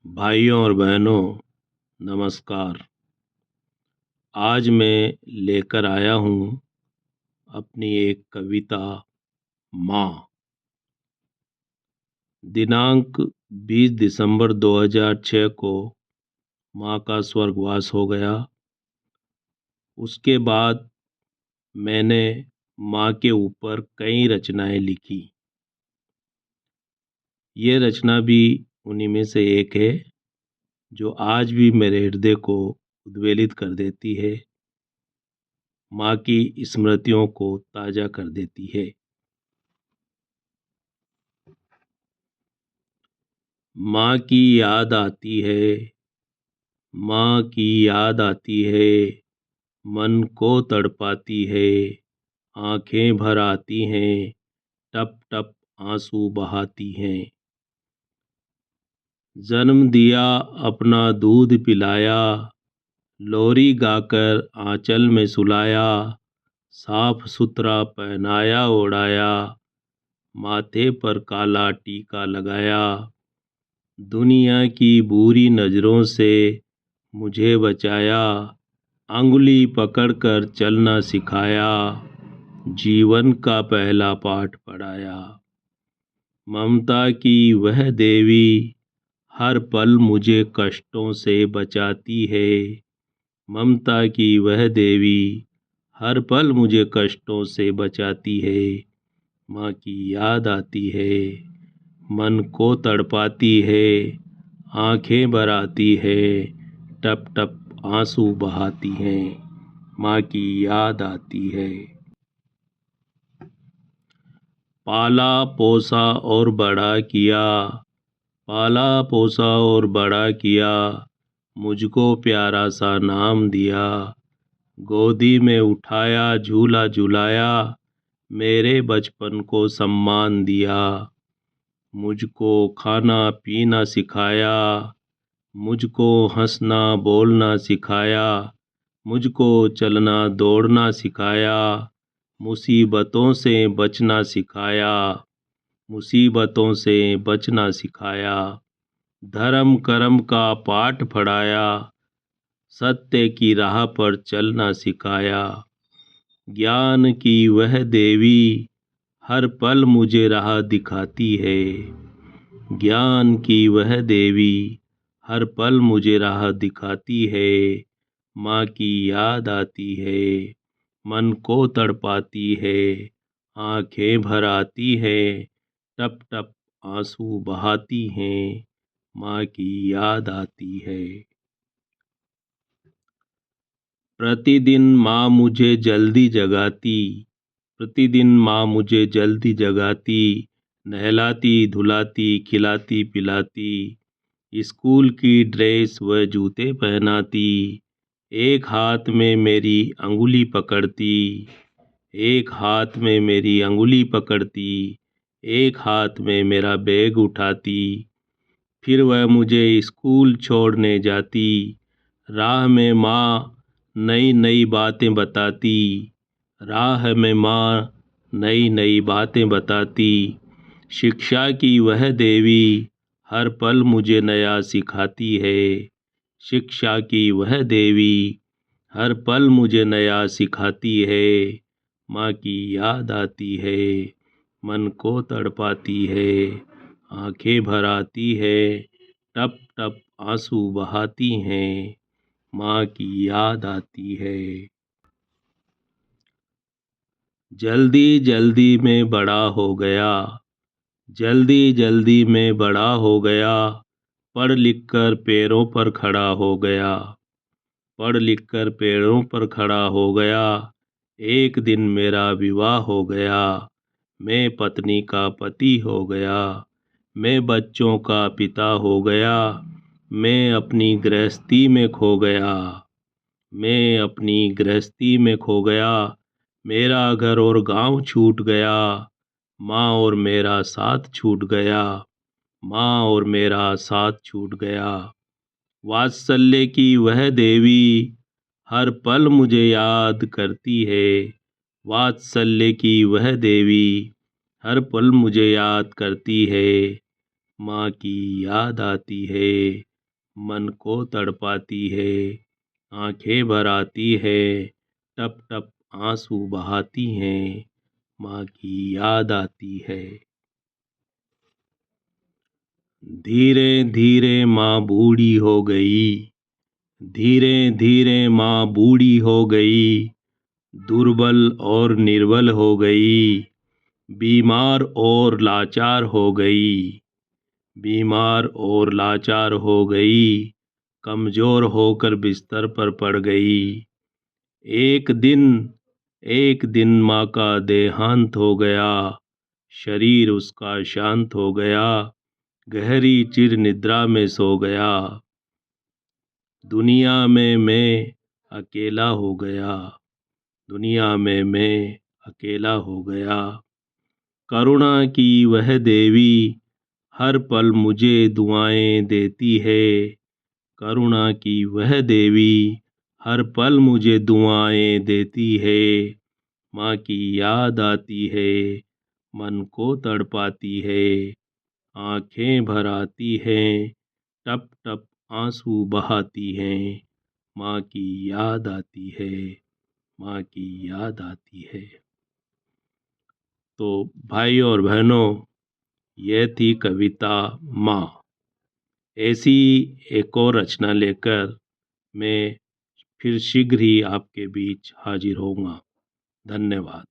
भाइयों और बहनों, नमस्कार। आज मैं लेकर आया हूँ अपनी एक कविता माँ। दिनांक 20 दिसंबर 2006 को माँ का स्वर्गवास हो गया। उसके बाद मैंने माँ के ऊपर कई रचनाएं लिखी। ये रचना भी उन्हीं में से एक है जो आज भी मेरे हृदय को उद्वेलित कर देती है, माँ की स्मृतियों को ताज़ा कर देती है। माँ की याद आती है, माँ की याद आती है, मन को तड़पाती है, आंखें भर आती हैं, टप टप आंसू बहाती हैं। जन्म दिया, अपना दूध पिलाया, लोरी गाकर आंचल में सुलाया, साफ सुथरा पहनाया ओढ़ाया, माथे पर काला टीका लगाया, दुनिया की बुरी नज़रों से मुझे बचाया, अंगुली पकड़कर चलना सिखाया, जीवन का पहला पाठ पढ़ाया। ममता की वह देवी हर पल मुझे कष्टों से बचाती है। ममता की वह देवी हर पल मुझे कष्टों से बचाती है। माँ की याद आती है, मन को तड़पाती है, आंखें भर आती है, टप टप आंसू बहाती हैं। माँ की याद आती है। पाला पोसा और बड़ा किया, पाला पोसा और बड़ा किया, मुझको प्यारा सा नाम दिया, गोदी में उठाया झूला झुलाया, मेरे बचपन को सम्मान दिया, मुझको खाना पीना सिखाया, मुझको हंसना बोलना सिखाया, मुझको चलना दौड़ना सिखाया, मुसीबतों से बचना सिखाया, मुसीबतों से बचना सिखाया, धर्म कर्म का पाठ पढ़ाया, सत्य की राह पर चलना सिखाया। ज्ञान की वह देवी हर पल मुझे राह दिखाती है। ज्ञान की वह देवी हर पल मुझे राह दिखाती है। माँ की याद आती है, मन को तड़पाती है, आंखें भर आती है, टप टप आंसू बहाती हैं। माँ की याद आती है। प्रतिदिन माँ मुझे जल्दी जगाती, प्रतिदिन माँ मुझे जल्दी जगाती, नहलाती धुलाती खिलाती पिलाती, स्कूल की ड्रेस व जूते पहनाती, एक हाथ में मेरी अंगुली पकड़ती, एक हाथ में मेरी अंगुली पकड़ती, एक हाथ में मेरा बैग उठाती, फिर वह मुझे स्कूल छोड़ने जाती। राह में माँ नई नई बातें बताती, राह में माँ नई नई बातें बताती, शिक्षा की वह देवी हर पल मुझे नया सिखाती है। शिक्षा की वह देवी हर पल मुझे नया सिखाती है। माँ की याद आती है, मन को तड़पाती है, आंखें भर आती है, टप टप आंसू बहाती हैं। माँ की याद आती है। जल्दी जल्दी में बड़ा हो गया, जल्दी जल्दी में बड़ा हो गया, पढ़ लिख कर पैरों पर खड़ा हो गया, पढ़ लिख कर पैरों पर खड़ा हो गया, एक दिन मेरा विवाह हो गया, मैं पत्नी का पति हो गया, मैं बच्चों का पिता हो गया, मैं अपनी गृहस्थी में खो गया, मैं अपनी गृहस्थी में खो गया, मेरा घर और गांव छूट गया, माँ और मेरा साथ छूट गया, माँ और मेरा साथ छूट गया। वात्सल्य की वह देवी हर पल मुझे याद करती है। वात्सल्य की वह देवी हर पल मुझे याद करती है। माँ की याद आती है, मन को तड़पाती है, आंखें भर आती है, टप टप आंसू बहाती हैं, माँ की याद आती है। धीरे धीरे माँ बूढ़ी हो गई, धीरे धीरे माँ बूढ़ी हो गई, दुर्बल और निर्बल हो गई, बीमार और लाचार हो गई, बीमार और लाचार हो गई, कमजोर होकर बिस्तर पर पड़ गई। एक दिन एक दिन माँ का देहांत हो गया, शरीर उसका शांत हो गया, गहरी चिर निद्रा में सो गया। दुनिया में मैं अकेला हो गया, दुनिया में मैं अकेला हो गया। करुणा की वह देवी हर पल मुझे दुआएं देती है, करुणा की वह देवी हर पल मुझे दुआएं देती है। माँ की याद आती है, मन को तड़पाती है, आंखें भर आती हैं, टप टप आंसू बहाती हैं, माँ की याद आती है, माँ की याद आती है। तो भाई और बहनों, यह थी कविता माँ। ऐसी एक और रचना लेकर मैं फिर शीघ्र ही आपके बीच हाजिर होऊंगा। धन्यवाद।